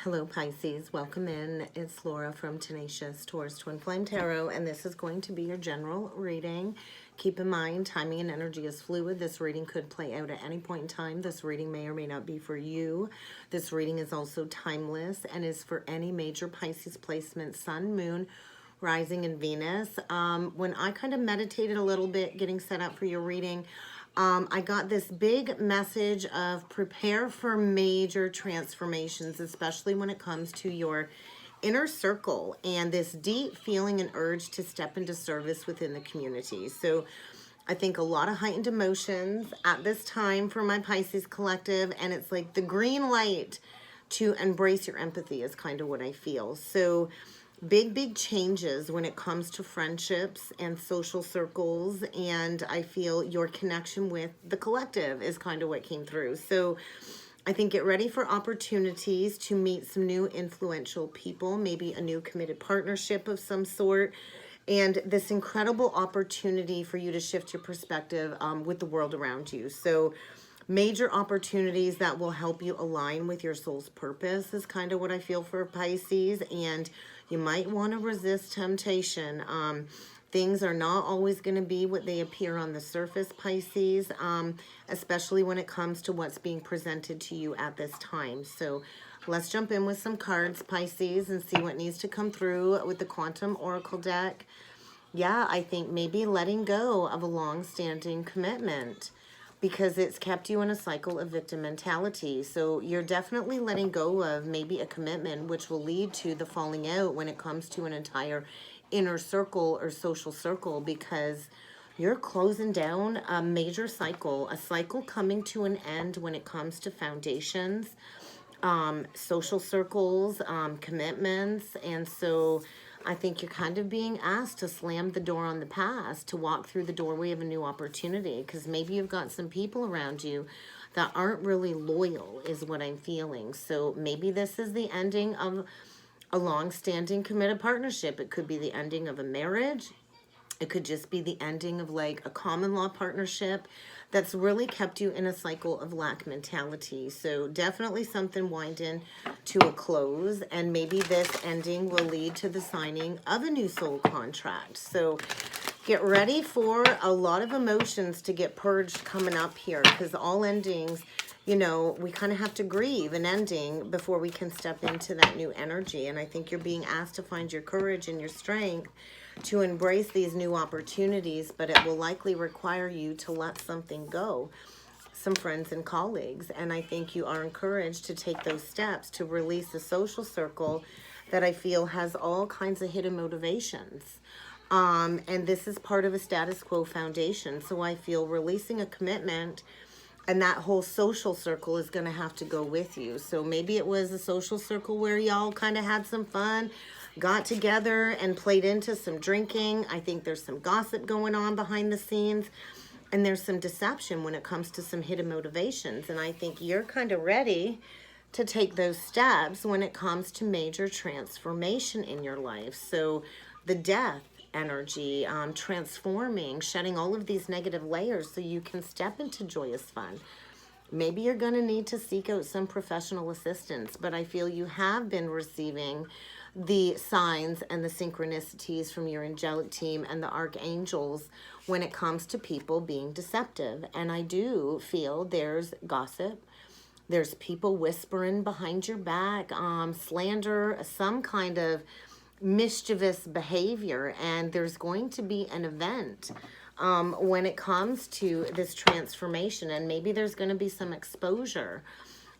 Hello Pisces, welcome in. It's Laura from Tenacious Taurus Twin Flame Tarot, and this is going to be your general reading. Keep in mind, timing and energy is fluid. This reading could play out at any point in time. This reading may or may not be for you. This reading is also timeless and is for any major Pisces placement, Sun, Moon, Rising, and Venus. When I kind of meditated a little bit getting set up for your reading, I got this big message of prepare for major transformations, especially when it comes to your inner circle and this deep feeling and urge to step into service within the community. So I think a lot of heightened emotions at this time for my Pisces collective, and it's like the green light to embrace your empathy is kind of what I feel. So big changes when it comes to friendships and social circles, and I feel your connection with the collective is kind of what came through. So I think get ready for opportunities to meet some new influential people, maybe a new committed partnership of some sort, and this incredible opportunity for you to shift your perspective with the world around you. So major opportunities that will help you align with your soul's purpose is kind of what I feel for Pisces, and you might want to resist temptation. Things are not always going to be what they appear on the surface, Pisces, especially when it comes to what's being presented to you at this time. So let's jump in with some cards, Pisces, and see what needs to come through with the Quantum Oracle deck. Yeah, I think maybe letting go of a long-standing commitment, because it's kept you in a cycle of victim mentality. So you're definitely letting go of maybe a commitment which will lead to the falling out when it comes to an entire inner circle or social circle, because you're closing down a major cycle, a cycle coming to an end when it comes to foundations, social circles, commitments. And so I think you're kind of being asked to slam the door on the past, to walk through the doorway of a new opportunity, because maybe you've got some people around you that aren't really loyal is what I'm feeling. So maybe this is the ending of a long-standing committed partnership. It could be the ending of a marriage. It could just be the ending of like a common law partnership that's really kept you in a cycle of lack mentality. So definitely something winding to a close, and maybe this ending will lead to the signing of a new soul contract. So get ready for a lot of emotions to get purged coming up here, because all endings, you know, we kind of have to grieve an ending before we can step into that new energy. And I think you're being asked to find your courage and your strength to embrace these new opportunities, but it will likely require you to let something go, some friends and colleagues. And I think you are encouraged to take those steps to release a social circle that I feel has all kinds of hidden motivations. And this is part of a status quo foundation. So I feel releasing a commitment, and that whole social circle is going to have to go with you. So maybe it was a social circle where y'all kind of had some fun, got together and played into some drinking. I think there's some gossip going on behind the scenes, and there's some deception when it comes to some hidden motivations. And I think you're kind of ready to take those steps when it comes to major transformation in your life. So the death energy, transforming, shedding all of these negative layers so you can step into joyous fun. Maybe you're going to need to seek out some professional assistance, but I feel you have been receiving the signs and the synchronicities from your angelic team and the archangels when it comes to people being deceptive. And I do feel there's gossip, there's people whispering behind your back, slander, some kind of mischievous behavior, and there's going to be an event when it comes to this transformation, and maybe there's going to be some exposure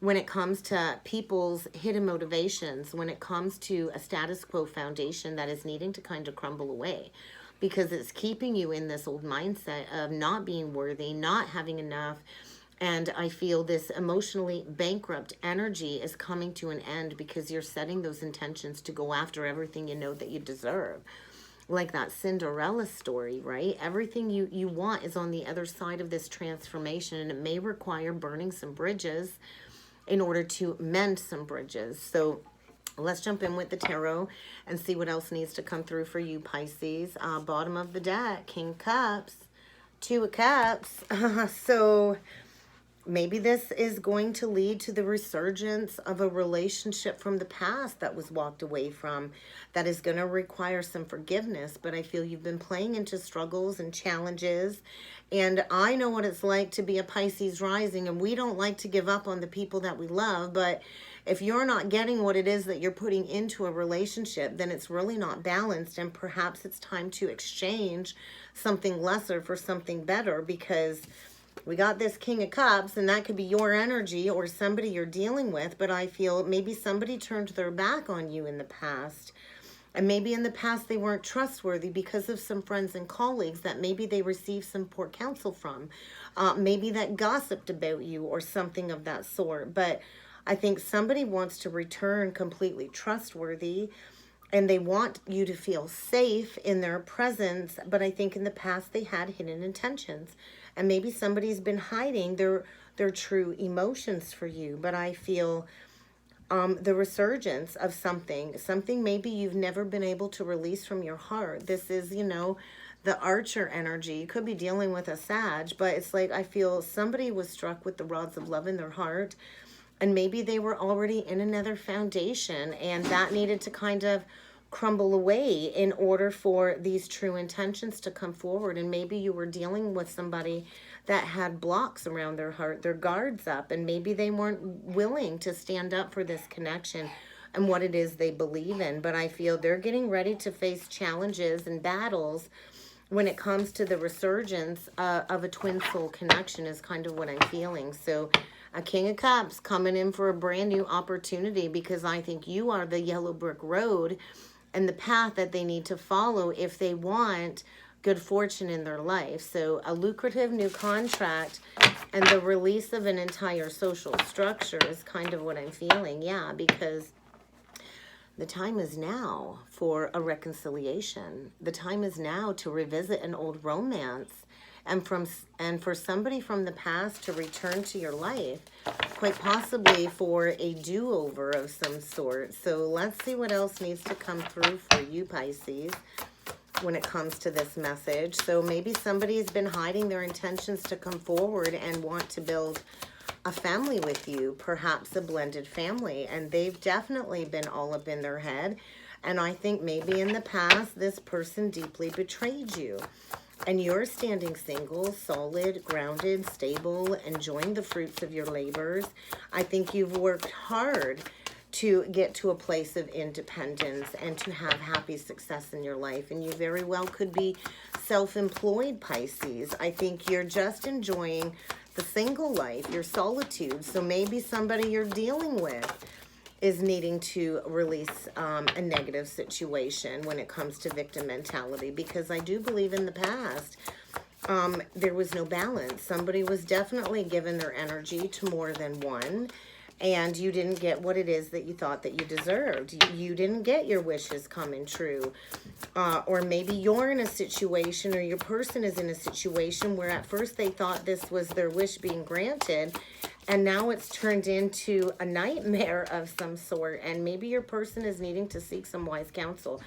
when it comes to people's hidden motivations, when it comes to a status quo foundation that is needing to kind of crumble away, because it's keeping you in this old mindset of not being worthy, not having enough. And I feel this emotionally bankrupt energy is coming to an end because you're setting those intentions to go after everything you know that you deserve. Like that Cinderella story, right? Everything you want is on the other side of this transformation, and it may require burning some bridges in order to mend some bridges. So let's jump in with the tarot and see what else needs to come through for you, Pisces. Bottom of the deck, King of Cups, Two of Cups. So Maybe this is going to lead to the resurgence of a relationship from the past that was walked away from, that is going to require some forgiveness. But I feel you've been playing into struggles and challenges. And I know what it's like to be a Pisces rising, and we don't like to give up on the people that we love. But if you're not getting what it is that you're putting into a relationship, then it's really not balanced. And perhaps it's time to exchange something lesser for something better, because we got this King of Cups, and that could be your energy or somebody you're dealing with. But I feel maybe somebody turned their back on you in the past. And maybe in the past they weren't trustworthy because of some friends and colleagues that maybe they received some poor counsel from. Maybe that gossiped about you or something of that sort. But I think somebody wants to return completely trustworthy, and they want you to feel safe in their presence. But I think in the past they had hidden intentions. And maybe somebody's been hiding their true emotions for you. But I feel the resurgence of something maybe you've never been able to release from your heart. This is, the Archer energy. You could be dealing with a Sag, but it's like I feel somebody was struck with the rods of love in their heart, and maybe they were already in another foundation, and that needed to kind of crumble away in order for these true intentions to come forward. And maybe you were dealing with somebody that had blocks around their heart, their guards up, and maybe they weren't willing to stand up for this connection and what it is they believe in. But I feel they're getting ready to face challenges and battles when it comes to the resurgence of a twin soul connection, is kind of what I'm feeling. So a King of Cups coming in for a brand new opportunity, because I think you are the yellow brick road and the path that they need to follow if they want good fortune in their life. So a lucrative new contract and the release of an entire social structure is kind of what I'm feeling. Yeah, because the time is now for a reconciliation. The time is now to revisit an old romance, and for somebody from the past to return to your life, quite possibly for a do-over of some sort. So let's see what else needs to come through for you, Pisces, when it comes to this message. So maybe somebody's been hiding their intentions to come forward and want to build a family with you, perhaps a blended family, and they've definitely been all up in their head. And I think maybe in the past this person deeply betrayed you, and you're standing single, solid, grounded, stable, enjoying the fruits of your labors. I think you've worked hard to get to a place of independence and to have happy success in your life. And you very well could be self-employed, Pisces. I think you're just enjoying the single life, your solitude. So maybe somebody you're dealing with is needing to release a negative situation when it comes to victim mentality, because I do believe in the past there was no balance. Somebody was definitely given their energy to more than one, and you didn't get what it is that you thought that you deserved. You didn't get your wishes coming true. Or maybe you're in a situation, or your person is in a situation where at first they thought this was their wish being granted, and now it's turned into a nightmare of some sort. And maybe your person is needing to seek some wise counsel.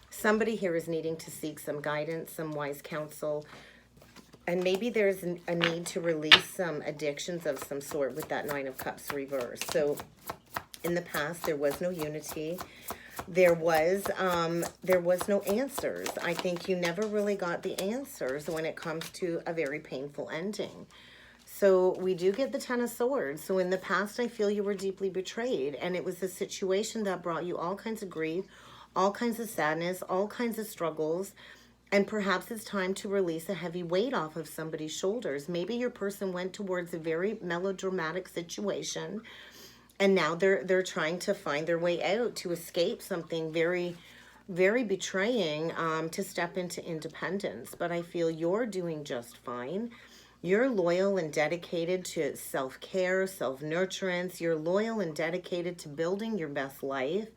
Somebody here is needing to seek some guidance, some wise counsel. And maybe there's a need to release some addictions of some sort with that Nine of Cups reversed. So in the past, there was no unity. There was no answers. I think you never really got the answers when it comes to a very painful ending. So we do get the Ten of Swords. So in the past, I feel you were deeply betrayed, and it was a situation that brought you all kinds of grief, all kinds of sadness, all kinds of struggles. And perhaps it's time to release a heavy weight off of somebody's shoulders. Maybe your person went towards a very melodramatic situation, and now they're trying to find their way out, to escape something very, very betraying, to step into independence. But I feel you're doing just fine. You're loyal and dedicated to self-care, self-nurturance. You're loyal and dedicated to building your best life.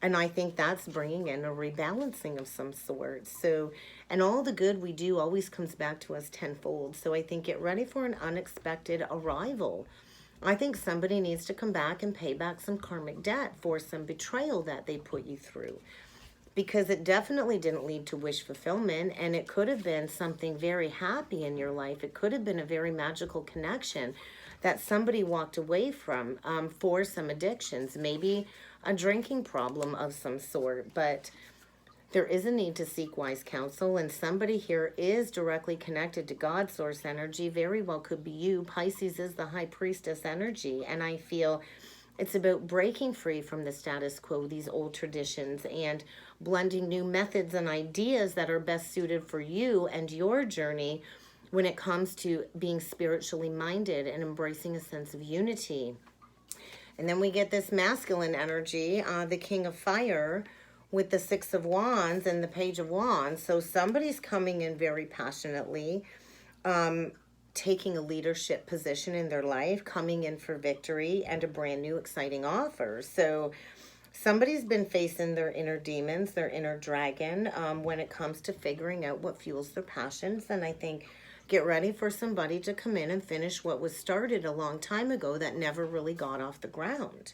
And I think that's bringing in a rebalancing of some sort. So, and all the good we do always comes back to us tenfold. So I think get ready for an unexpected arrival. I think somebody needs to come back and pay back some karmic debt for some betrayal that they put you through, because it definitely didn't lead to wish fulfillment, and it could have been something very happy in your life. It could have been a very magical connection that somebody walked away from for some addictions, maybe a drinking problem of some sort. But there is a need to seek wise counsel, and somebody here is directly connected to God source energy. Very well could be you. Pisces is the high priestess energy, and I feel it's about breaking free from the status quo, these old traditions, and blending new methods and ideas that are best suited for you and your journey when it comes to being spiritually minded and embracing a sense of unity. And then we get this masculine energy, the King of Fire, with the Six of Wands and the Page of Wands. So somebody's coming in very passionately, taking a leadership position in their life, coming in for victory and a brand new exciting offer. So somebody's been facing their inner demons, their inner dragon, when it comes to figuring out what fuels their passions. And I think get ready for somebody to come in and finish what was started a long time ago that never really got off the ground.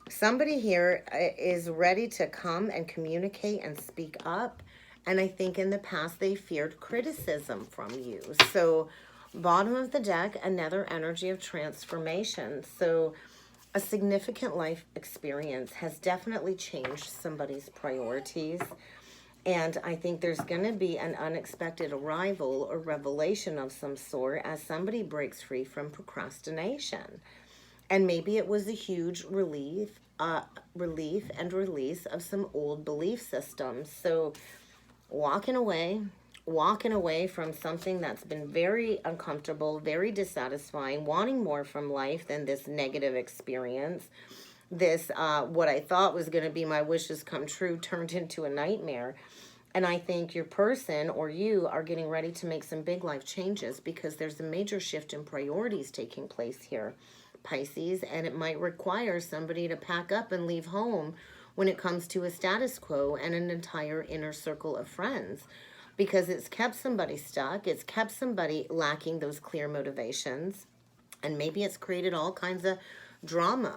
Somebody here is ready to come and communicate and speak up. And I think in the past they feared criticism from you. So bottom of the deck, another energy of transformation. So a significant life experience has definitely changed somebody's priorities. And I think there's going to be an unexpected arrival or revelation of some sort as somebody breaks free from procrastination. And maybe it was a huge relief and release of some old belief systems. So walking away from something that's been very uncomfortable, very dissatisfying, wanting more from life than this negative experience. This, what I thought was going to be my wishes come true turned into a nightmare. And I think your person or you are getting ready to make some big life changes because there's a major shift in priorities taking place here, Pisces, and it might require somebody to pack up and leave home when it comes to a status quo and an entire inner circle of friends, because it's kept somebody stuck, it's kept somebody lacking those clear motivations, and maybe it's created all kinds of drama.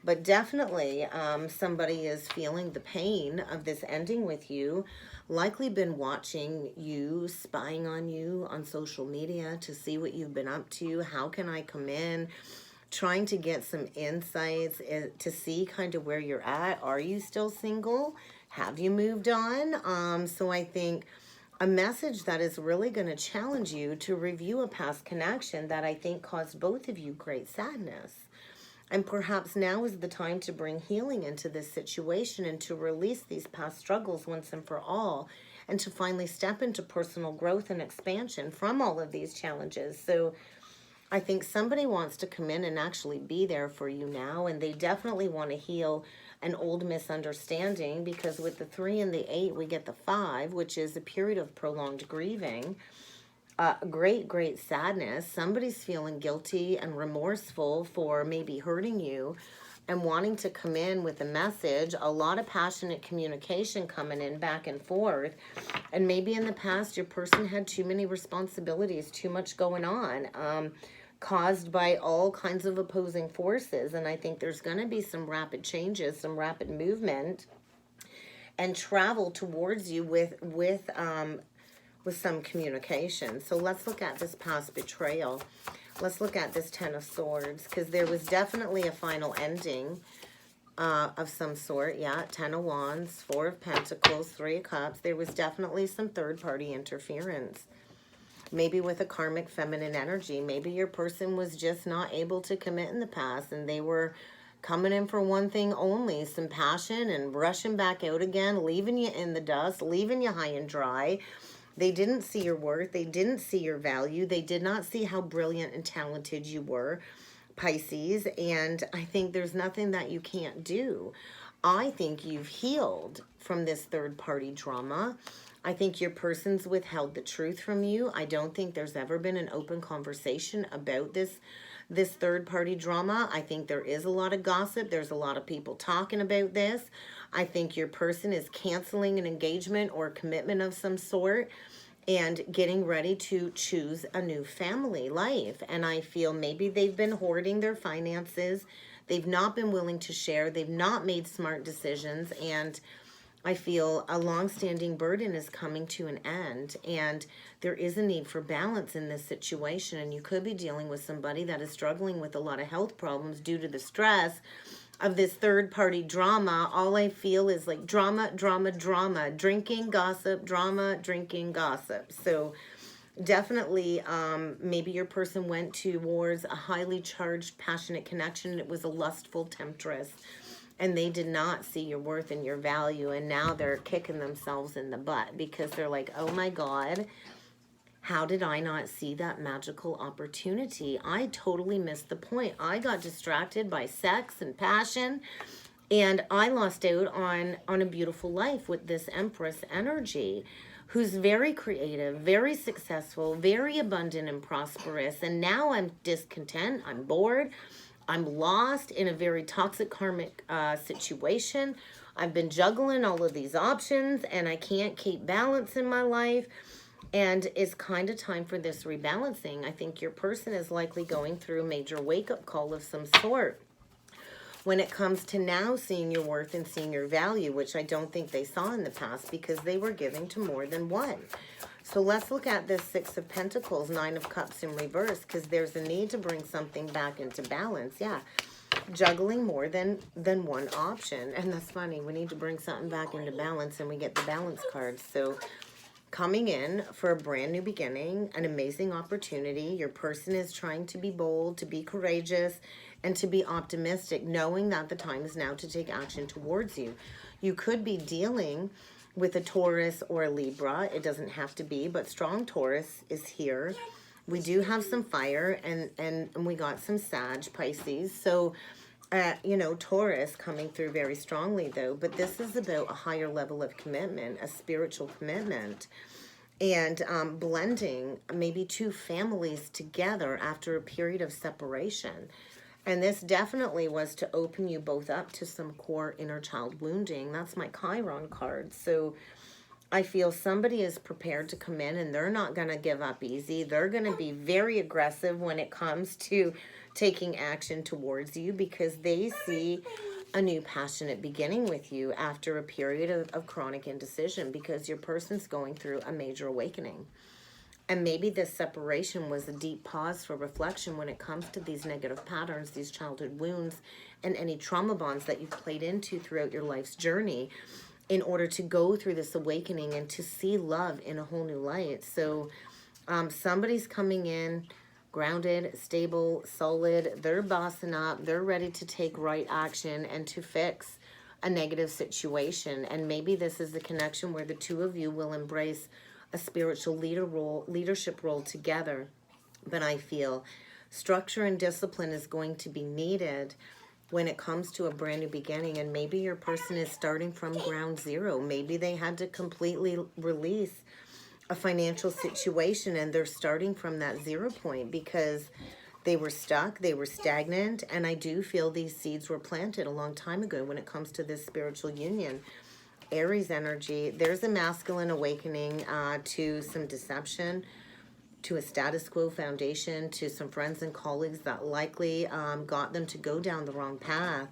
But definitely somebody is feeling the pain of this ending with you, likely been watching you, spying on you on social media to see what you've been up to. How can I come in? Trying to get some insights to see kind of where you're at. Are you still single? Have you moved on? So I think a message that is really going to challenge you to review a past connection that I think caused both of you great sadness. And perhaps now is the time to bring healing into this situation and to release these past struggles once and for all, and to finally step into personal growth and expansion from all of these challenges. So I think somebody wants to come in and actually be there for you now, and they definitely want to heal an old misunderstanding, because with the 3 and the 8, we get the 5, which is a period of prolonged grieving. Great sadness. Somebody's feeling guilty and remorseful for maybe hurting you and wanting to come in with a message. A lot of passionate communication coming in back and forth. And maybe in the past your person had too many responsibilities, too much going on, caused by all kinds of opposing forces. And I think there's going to be some rapid changes, some rapid movement and travel towards you with some communication. So let's look at this past betrayal. Let's look at this 10 of Swords, because there was definitely a final ending of some sort. Yeah, 10 of Wands, 4 of Pentacles, 3 of Cups. There was definitely some third-party interference. Maybe with a karmic feminine energy. Maybe your person was just not able to commit in the past, and they were coming in for one thing only, some passion, and rushing back out again, leaving you in the dust, leaving you high and dry. They didn't see your worth. They didn't see your value. They did not see how brilliant and talented you were, Pisces. And I think there's nothing that you can't do. I think you've healed from this third-party drama. I think your person's withheld the truth from you. I don't think there's ever been an open conversation about this third-party drama. I think there is a lot of gossip. There's a lot of people talking about this. I think your person is canceling an engagement or commitment of some sort and getting ready to choose a new family life. And I feel maybe they've been hoarding their finances. They've not been willing to share. They've not made smart decisions. And I feel a long-standing burden is coming to an end, and there is a need for balance in this situation. And you could be dealing with somebody that is struggling with a lot of health problems due to the stress of this third-party drama. All I feel is like drama, drama, drama, drinking, gossip, drama, drinking, gossip. So definitely, maybe your person went towards a highly charged, passionate connection, and it was a lustful temptress. And they did not see your worth and your value, and now they're kicking themselves in the butt because they're like, oh my God, how did I not see that magical opportunity? I totally missed the point. I got distracted by sex and passion, and I lost out on a beautiful life with this Empress energy, who's very creative, very successful, very abundant and prosperous. And now I'm discontent, I'm bored, I'm lost in a very toxic karmic situation. I've been juggling all of these options, and I can't keep balance in my life. And it's kind of time for this rebalancing. I think your person is likely going through a major wake-up call of some sort when it comes to now seeing your worth and seeing your value, which I don't think they saw in the past because they were giving to more than one. So let's look at this Six of Pentacles, Nine of Cups in reverse, because there's a need to bring something back into balance. Yeah, juggling more than one option. And that's funny. We need to bring something back into balance, and we get the balance card. So coming in for a brand new beginning, an amazing opportunity. Your person is trying to be bold, to be courageous, and to be optimistic, knowing that the time is now to take action towards you. You could be dealing with a Taurus or a Libra. It doesn't have to be, but strong Taurus is here. We do have some fire, and we got some Sag, Pisces. So, you know, Taurus coming through very strongly, though. But this is about a higher level of commitment, a spiritual commitment, and blending maybe two families together after a period of separation. And this definitely was to open you both up to some core inner child wounding. That's my Chiron card. So I feel somebody is prepared to come in, and they're not going to give up easy. They're going to be very aggressive when it comes to taking action towards you, because they see a new passionate beginning with you after a period of chronic indecision, because your person's going through a major awakening. And maybe this separation was a deep pause for reflection when it comes to these negative patterns, these childhood wounds, and any trauma bonds that you've played into throughout your life's journey, in order to go through this awakening and to see love in a whole new light. So somebody's coming in grounded, stable, solid. They're bossing up. They're ready to take right action and to fix a negative situation. And maybe this is the connection where the two of you will embrace a spiritual leadership role together. But I feel structure and discipline is going to be needed when it comes to a brand new beginning. And maybe your person is starting from ground zero. Maybe they had to completely release a financial situation, and they're starting from that 0 point because they were stuck, they were stagnant. And I do feel these seeds were planted a long time ago when it comes to this spiritual union. Aries energy, there's a masculine awakening to some deception, to a status quo foundation, to some friends and colleagues that likely got them to go down the wrong path.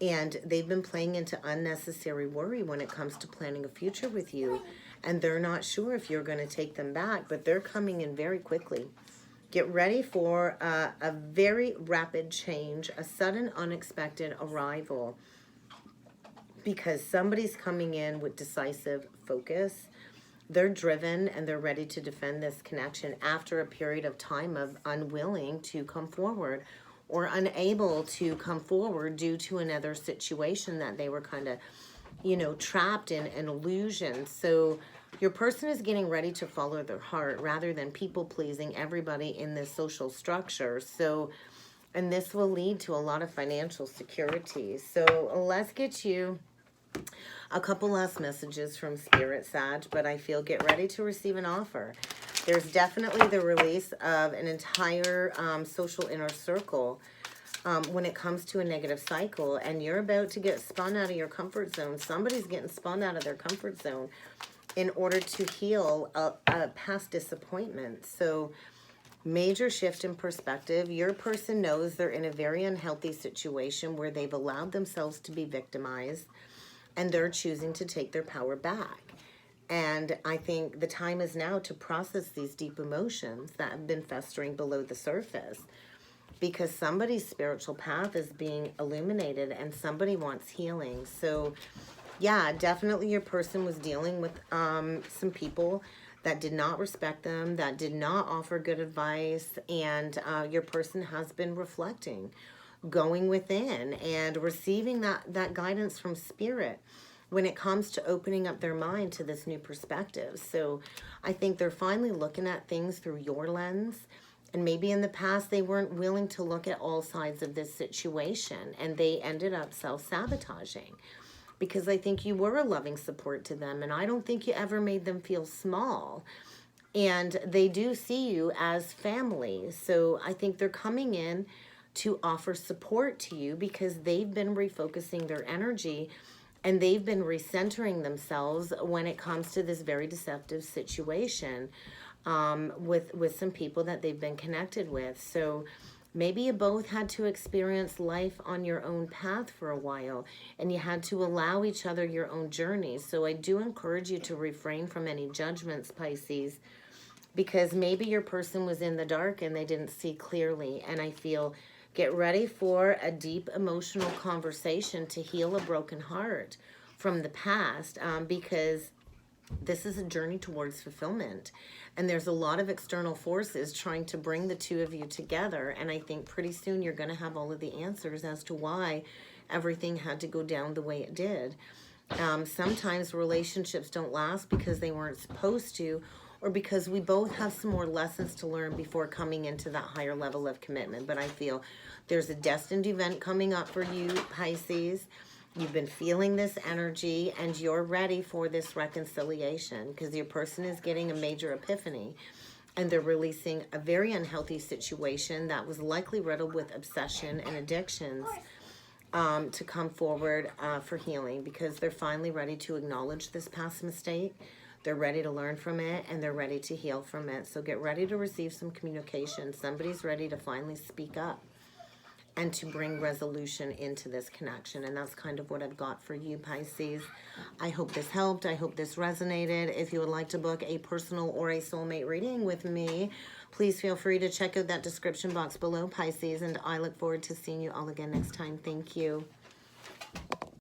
And they've been playing into unnecessary worry when it comes to planning a future with you. And they're not sure if you're going to take them back, but they're coming in very quickly. Get ready for a very rapid change, a sudden unexpected arrival, because somebody's coming in with decisive focus. They're driven and they're ready to defend this connection after a period of time of unwilling to come forward, or unable to come forward due to another situation that they were kind of, you know, trapped in an illusion. So your person is getting ready to follow their heart rather than people pleasing everybody in this social structure. So, and this will lead to a lot of financial security. So let's get you a couple last messages from Spirit, Sag, but I feel get ready to receive an offer. There's definitely the release of an entire social inner circle when it comes to a negative cycle, and you're about to get spun out of your comfort zone. Somebody's getting spun out of their comfort zone in order to heal a past disappointment. So major shift in perspective. Your person knows they're in a very unhealthy situation where they've allowed themselves to be victimized. and they're choosing to take their power back. And I think the time is now to process these deep emotions that have been festering below the surface, because somebody's spiritual path is being illuminated and somebody wants healing. So yeah, definitely your person was dealing with some people that did not respect them, that did not offer good advice, and your person has been reflecting, going within and receiving that guidance from spirit when it comes to opening up their mind to this new perspective. So I think they're finally looking at things through your lens. And maybe in the past they weren't willing to look at all sides of this situation, and they ended up self-sabotaging, because I think you were a loving support to them, and I don't think you ever made them feel small. And they do see you as family. So I think they're coming in to offer support to you because they've been refocusing their energy and they've been recentering themselves when it comes to this very deceptive situation with some people that they've been connected with. So maybe you both had to experience life on your own path for a while, and you had to allow each other your own journeys. So I do encourage you to refrain from any judgments, Pisces, because maybe your person was in the dark and they didn't see clearly. And I feel, get ready for a deep emotional conversation to heal a broken heart from the past, because this is a journey towards fulfillment. And there's a lot of external forces trying to bring the two of you together. And I think pretty soon you're going to have all of the answers as to why everything had to go down the way it did. Sometimes relationships don't last because they weren't supposed to, or because we both have some more lessons to learn before coming into that higher level of commitment. But I feel there's a destined event coming up for you, Pisces. You've been feeling this energy and you're ready for this reconciliation, because your person is getting a major epiphany and they're releasing a very unhealthy situation that was likely riddled with obsession and addictions to come forward for healing, because they're finally ready to acknowledge this past mistake. They're ready to learn from it and they're ready to heal from it. So get ready to receive some communication. Somebody's ready to finally speak up and to bring resolution into this connection. And that's kind of what I've got for you, Pisces. I hope this helped. I hope this resonated. If you would like to book a personal or a soulmate reading with me, please feel free to check out that description box below, Pisces. And I look forward to seeing you all again next time. Thank you.